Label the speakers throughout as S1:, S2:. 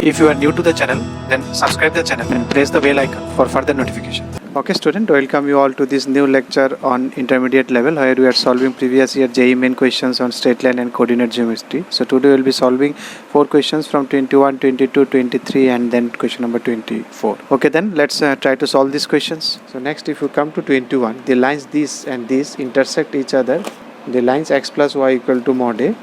S1: If you are new to the channel, then subscribe the channel and press the bell icon for further notification. Okay student, welcome you all to this new lecture on intermediate level where we are solving previous year JEE main questions on straight line and coordinate geometry. So today we will be solving 4 questions from 21, 22, 23 and then question number 24. Okay, then let's try to solve these questions. So next, if you come to 21, the lines this and this intersect each other. The lines x plus y equal to mod a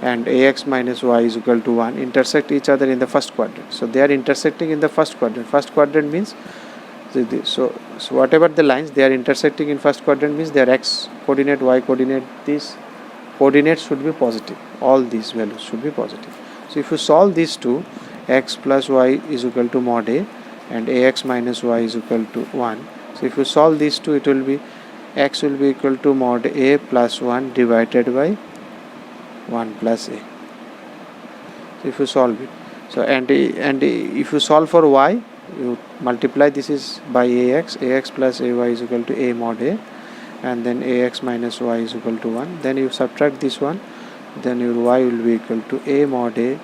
S1: and ax minus y is equal to 1 intersect each other in the first quadrant. So they are intersecting in the first quadrant. First quadrant means so whatever the lines they are intersecting in first quadrant means their x coordinate, y coordinate, these coordinates should be positive. All these values should be positive. So if you solve these two, x plus y is equal to mod a and ax minus y is equal to 1. So if you solve these two, it will be x will be equal to mod a plus 1 divided by 1 plus a. So if you solve it, so and if you solve for y, you multiply this is by ax plus ay is equal to a mod a, and then ax minus y is equal to 1. Then you subtract this one, then your y will be equal to a mod a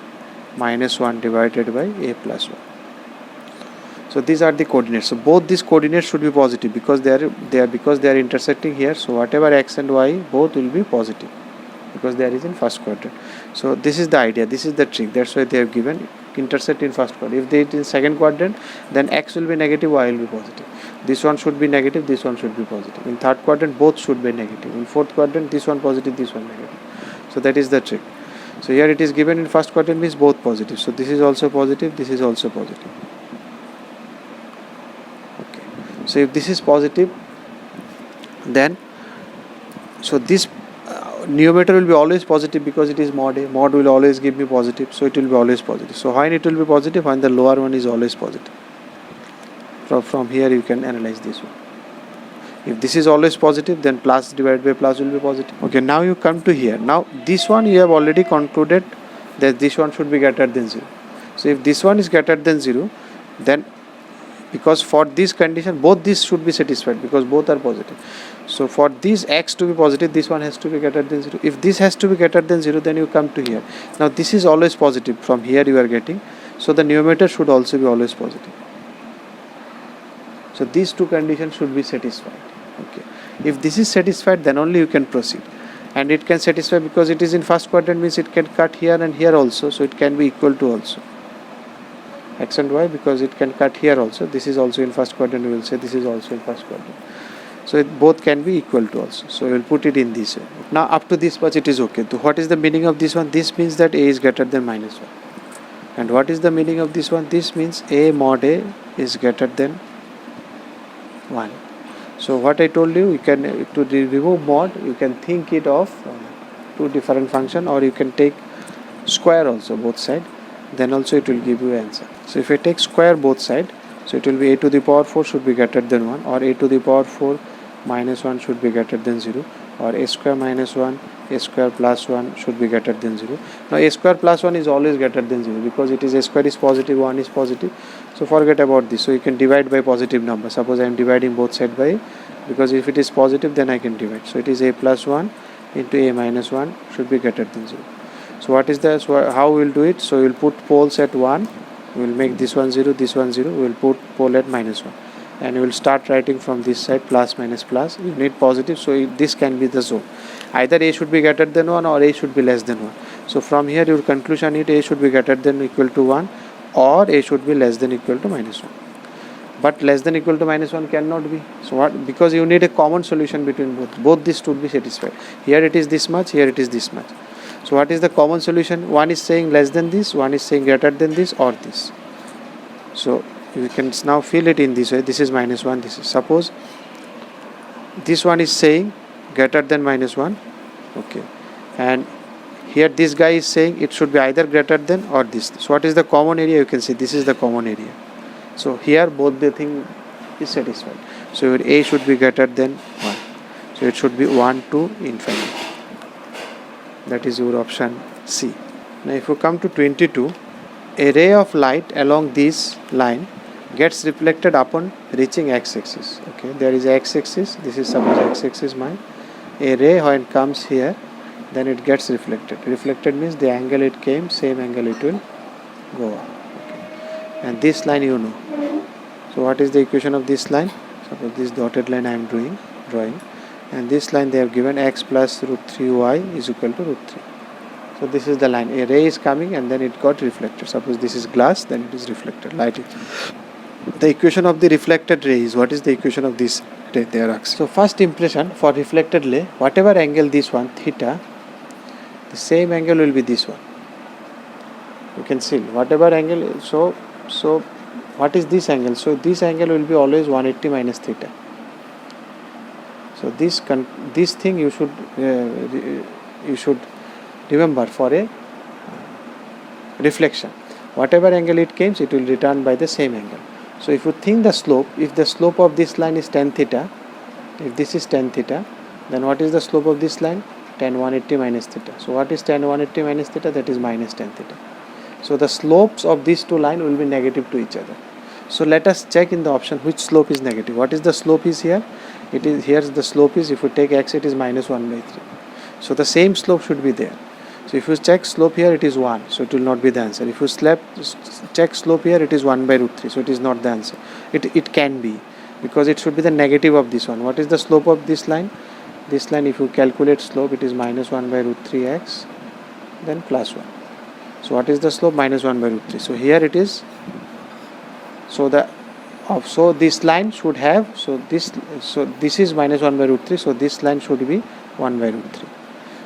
S1: minus 1 divided by a plus 1. So these are the coordinates. So both these coordinates should be positive because they are intersecting here. So whatever x and y both will be positive because there is in first quadrant. So this is the idea, this is the trick. That's why they have given intersect in first quadrant. If they it in second quadrant, then x will be negative, y will be positive. This one should be negative, this one should be positive. In third quadrant, both should be negative. In fourth quadrant, this one positive, this one negative. So that is the trick. So here it is given in first quadrant means both positive. So this is also positive, this is also positive. Okay. So if this is positive, then so this numerator will be always positive because it is mod a. Mod will always give me positive, so it will be always positive. So when it will be positive? When the lower one is always positive. From here you can analyze this one. If this is always positive, then plus divided by plus will be positive. Okay, now you come to here. Now this one you have already concluded that this one should be greater than 0. So if this one is greater than 0, then because for this condition both these should be satisfied because both are positive. So for this x to be positive, this one has to be greater than 0. If this has to be greater than 0, then you come to here. Now this is always positive. From here you are getting. So the numerator should also be always positive. So these two conditions should be satisfied. Okay. If this is satisfied, then only you can proceed. And it can satisfy because it is in first quadrant means it can cut here and here also. So it can be equal to also x and y because it can cut here also. This is also in first quadrant, we will say this is also in first quadrant. So it both can be equal to also. So we will put it in this way. Now up to this much it is okay. So what is the meaning of this one? This means that a is greater than minus 1. And what is the meaning of this one? This means a mod a is greater than 1. So what I told you, you can to remove mod, you can think it of two different function, or you can take square also both side. Then also it will give you answer. So if I take square both side, so it will be a to the power 4 should be greater than 1, or a to the power 4 minus 1 should be greater than 0, or a square minus 1, a square plus 1 should be greater than 0. Now a square plus 1 is always greater than 0 because it is a square is positive, 1 is positive. So forget about this. So you can divide by positive number. Suppose I am dividing both side by a, because if it is positive then I can divide. So it is a plus 1 into a minus 1 should be greater than 0. So what is the, so how we will do it? So we will put poles at 1, we will make this one 0, this one 0, we will put pole at minus 1. And we will start writing from this side plus minus plus. You need positive, so this can be the zone. Either a should be greater than 1 or a should be less than 1. So from here your conclusion is a should be greater than or equal to 1 or a should be less than or equal to minus 1. But less than or equal to minus 1 cannot be. So what? Because you need a common solution between both. Both these should be satisfied. Here it is this much, here it is this much. So what is the common solution? One is saying less than this, one is saying greater than this or this. So you can now fill it in this way. This is minus 1, this is. Suppose this one is saying greater than minus 1. Okay. And here this guy is saying it should be either greater than or this. So what is the common area? You can say this is the common area. So here both the thing is satisfied. So your a should be greater than 1. So it should be 1 to infinite. That is your option C. Now if you come to 22, a ray of light along this line gets reflected upon reaching x-axis. Okay, there is x-axis. This is suppose x-axis mine. A ray when comes here, then it gets reflected. Reflected means the angle it came, same angle it will go up. Okay. and this line you know. So what is the equation of this line? Suppose this dotted line I am drawing, and this line they have given x plus root 3y is equal to root 3. So this is the line. A ray is coming and then it got reflected. Suppose this is glass, then it is reflected. Light is. The equation of the reflected ray is, what is the equation of this ray they are asking. So first impression for reflected ray, whatever angle this one, theta, the same angle will be this one. You can see whatever angle. So what is this angle? So this angle will be always 180 minus theta. So this thing you should remember for a reflection. Whatever angle it comes, it will return by the same angle. So if you think the slope, if the slope of this line is tan theta, if this is tan theta, then what is the slope of this line? Tan 180 minus theta. So what is tan 180 minus theta? That is minus tan theta. So the slopes of these two lines will be negative to each other. So let us check in the option which slope is negative. What is the slope is here? It is here the slope is, if you take x, it is minus 1 by 3. So the same slope should be there. So if you check slope here, it is 1, so it will not be the answer. If you check slope here, it is 1 by root 3, so it is not the answer. It can be, because it should be the negative of this one. What is the slope of this line? This line, if you calculate slope, it is minus 1 by root 3x, then plus 1. So what is the slope? Minus 1 by root 3. So here it is. So this line should have, so this is minus 1 by root 3, so this line should be 1 by root 3.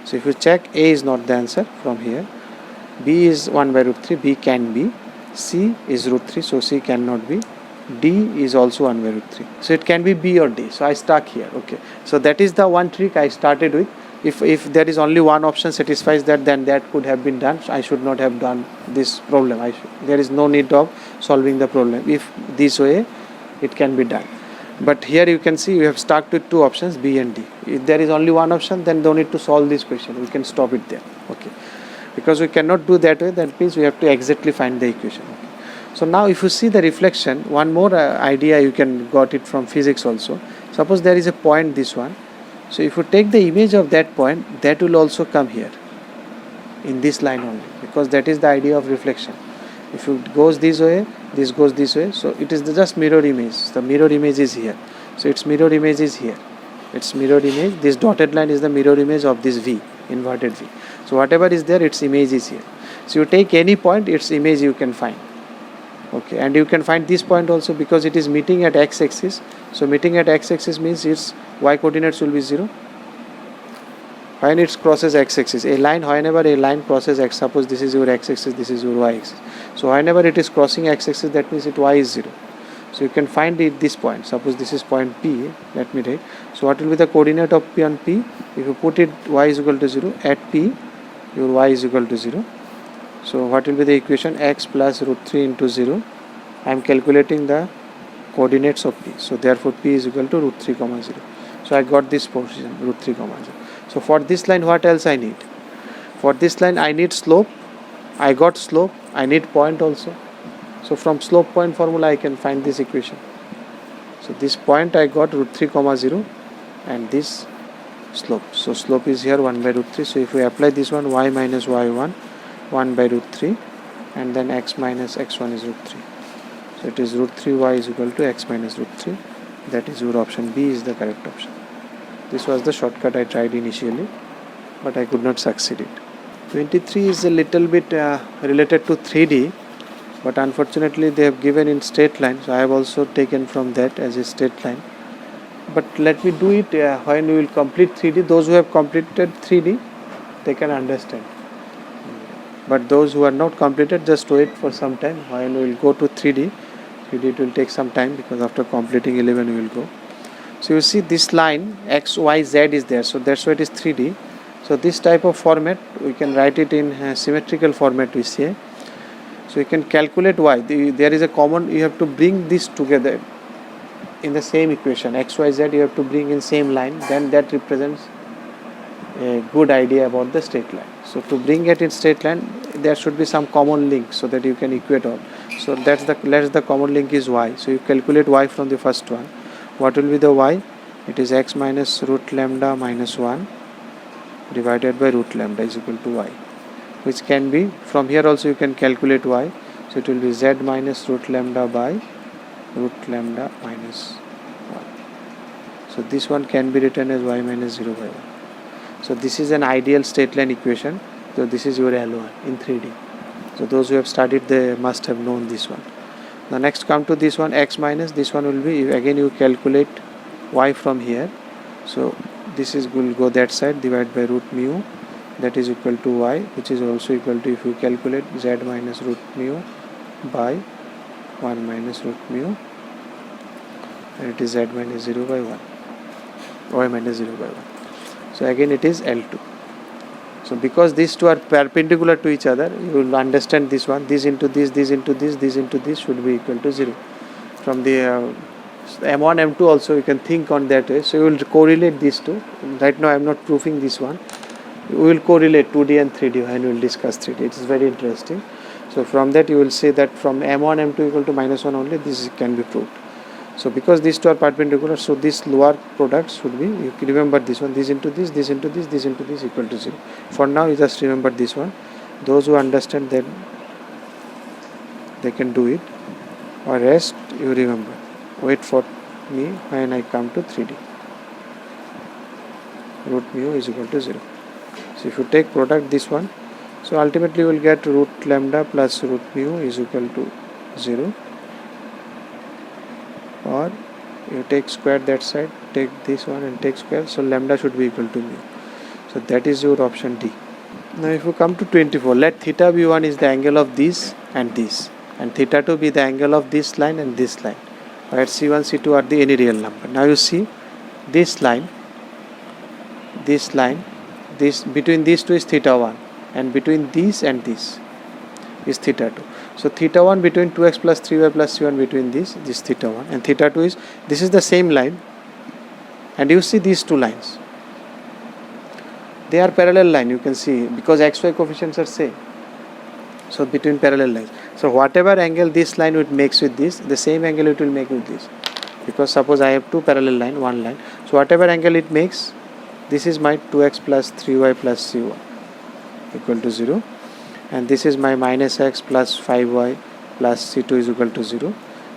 S1: So if you check, A is not the answer from here, B is 1 by root 3, B can be, C is root 3, so C cannot be, D is also 1 by root 3. So it can be B or D. So I stuck here. Okay. So that is the one trick I started with. If there is only one option satisfies that, then that could have been done. So I should not have done this problem. There is no need of solving the problem. If this way, it can be done. But here you can see you have stuck with two options, B and D. If there is only one option, then don't need to solve this question. We can stop it there. Okay. Because we cannot do that way, that means we have to exactly find the equation. Okay. So now if you see the reflection, one more idea you can got it from physics also. Suppose there is a point, this one. So if you take the image of that point, that will also come here in this line only, because that is the idea of reflection. If it goes this way, this goes this way, so it is just mirror image. The mirror image is here. So its mirror image is here. Its mirror image, this dotted line is the mirror image of this V, inverted V. So whatever is there, its image is here. So you take any point, its image you can find. Okay, and you can find this point also because it is meeting at x-axis. So meeting at x-axis means its y coordinates will be 0. When it crosses x-axis, whenever a line crosses x, suppose this is your x-axis, this is your y-axis. So whenever it is crossing x-axis, that means its y is 0. So you can find it this point. Suppose this is point P. Let me write. So what will be the coordinate of P on P? If you put it y is equal to 0 at P, your y is equal to 0. So what will be the equation? X plus root 3 into 0. I am calculating the coordinates of P. So therefore P is equal to root 3 comma 0. So I got this position, root 3 comma 0. So for this line, what else I need? For this line I need slope. I got slope. I need point also. So from slope point formula I can find this equation. So this point I got root 3 comma 0 and this slope. So slope is here 1 by root 3. So if we apply this one, y minus y1, 1 by root 3, and then x minus x1 is root 3. So it is root 3y is equal to x minus root 3. That is your option B is the correct option. This was the shortcut I tried initially, but I could not succeed it. 23 is a little bit related to 3D, but unfortunately they have given in straight line, so I have also taken from that as a straight line. But let me do it when we will complete 3D. Those who have completed 3D, they can understand. But those who are not completed, just wait for some time. When we will go to 3D, it will take some time because after completing 11 we will go. So you see this line x, y, z is there. So that's why it is 3D. So this type of format, we can write it in symmetrical format we say. So you can calculate y. There is a common, you have to bring this together in the same equation. X, y, z you have to bring in same line. Then that represents a good idea about the straight line. So to bring it in straight line, there should be some common link so that you can equate all. So that's the common link is y. So you calculate y from the first one. What will be the y? It is x minus root lambda minus 1 divided by root lambda is equal to y, which can be, from here also you can calculate y. So it will be z minus root lambda by root lambda minus 1. So this one can be written as y minus 0 by 1. So this is an ideal straight line equation. So this is your L1 in 3D. So those who have studied, they must have known this one. Now next come to this one, x minus, this one will be, again you calculate y from here. So this is will go that side, divide by root mu, that is equal to y, which is also equal to, if you calculate, z minus root mu by 1 minus root mu, and it is z minus 0 by 1, y minus 0 by 1. So again it is L2. So because these two are perpendicular to each other, you will understand this one, this into this, this into this, this into this should be equal to 0. From the M1, M2 also you can think on that way. So you will correlate these two. Right now I am not proving this one. We will correlate 2D and 3D when we will discuss 3D. It is very interesting. So from that you will say that from M1, M2 equal to minus 1 only, this can be proved. So because these two are perpendicular, so this lower product should be, you can remember this one, this into this, this into this, this into this equal to 0. For now you just remember this one. Those who understand, then they can do it, or rest you remember. Wait for me when I come to 3D. Root mu is equal to 0. So if you take product this one, so ultimately you will get root lambda plus root mu is equal to 0. Or you take square that side, take this one and take square, so lambda should be equal to mu. So that is your option D. Now if you come to 24, let theta b1 is the angle of this, and theta 2 be the angle of this line and this line, where c1 c2 are the any real number. Now you see this line, this between these two is theta 1, and between this and this is theta 2. So theta 1 between 2x plus 3y plus c1 between this theta 1, and theta 2 is, this is the same line, and you see these two lines, they are parallel line, you can see, because xy coefficients are same. So between parallel lines, so whatever angle this line would makes with this, the same angle it will make with this, because suppose I have two parallel line, one line, so whatever angle it makes, this is my 2x plus 3y plus c1 equal to 0, and this is my minus x plus 5y plus c2 is equal to 0,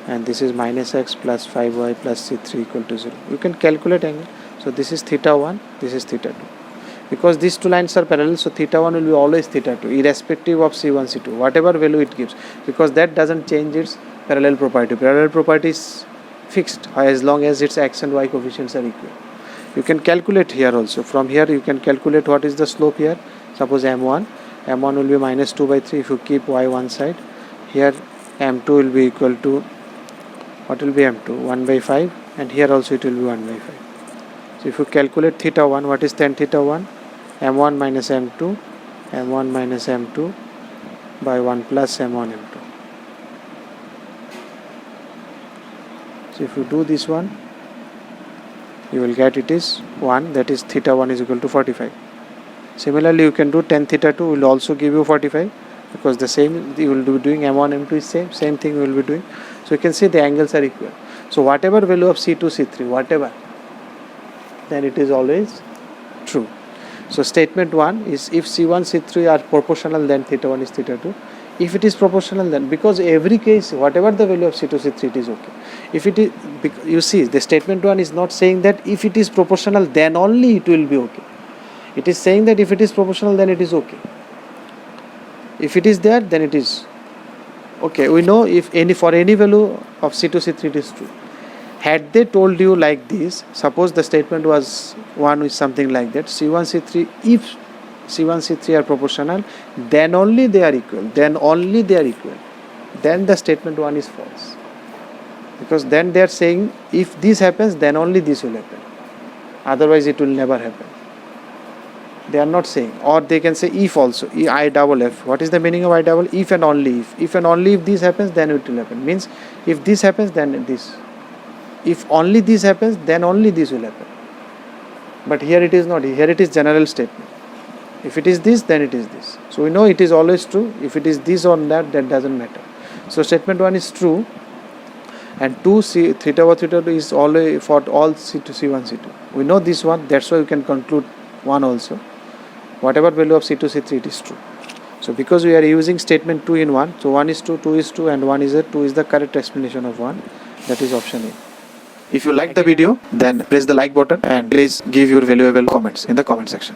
S1: and this is minus x plus 5y plus c3 equal to 0. You can calculate angle. So this is theta 1, this is theta 2. Because these two lines are parallel, so theta 1 will be always theta 2, irrespective of c1, c2, whatever value it gives, because that doesn't change its parallel property. Parallel property is fixed as long as its x and y coefficients are equal. You can calculate here also. From here you can calculate what is the slope here. Suppose m1 will be minus 2 by 3 if you keep y one side. Here m2 will be equal to, what will be m2? 1 by 5, and here also it will be 1 by 5. So if you calculate theta 1, what is tan theta 1? m1 minus m2 by 1 plus m1 m2. So if you do this one, you will get it is 1, that is theta 1 is equal to 45. Similarly you can do tan theta 2 will also give you 45, because the same you will be doing m1 m2 is same thing you will be doing. So you can see the angles are equal. So whatever value of c2 c3, whatever, then it is always true. So statement 1 is, if c1 c3 are proportional, then theta 1 is theta 2. If it is proportional, then, because every case whatever the value of c2 c3 it is okay. If it is, you see the statement 1 is not saying that if it is proportional then only it will be okay. It is saying that if it is proportional then it is okay. If it is there, then it is okay. We know if for any value of c2 c3 it is true. Had they told you like this, suppose the statement was 1 with something like that, c1 c3, if c1 c3 are proportional, then only they are equal, then the statement 1 is false, because then they are saying if this happens then only this will happen, otherwise it will never happen. They are not saying, or they can say if also, I double f. What is the meaning of I double? If and only if only if this happens then it will happen, means if this happens then this, if only this happens then only this will happen. But here it is not, here it is general statement. If it is this, then it is this. So we know it is always true. If it is this or that, that doesn't matter. So statement 1 is true, and 2 theta over theta 2 is always for all c2 c1 c2. We know this one, that's why we can conclude 1 also. Whatever value of c2 c3 it is true. So So because we are using statement 2 in 1, so 1 is 2, 2 is 2 and 1 is 2 is the correct explanation of 1. That is option A. If you like the video, then press the like button and please give your valuable comments in the comment section.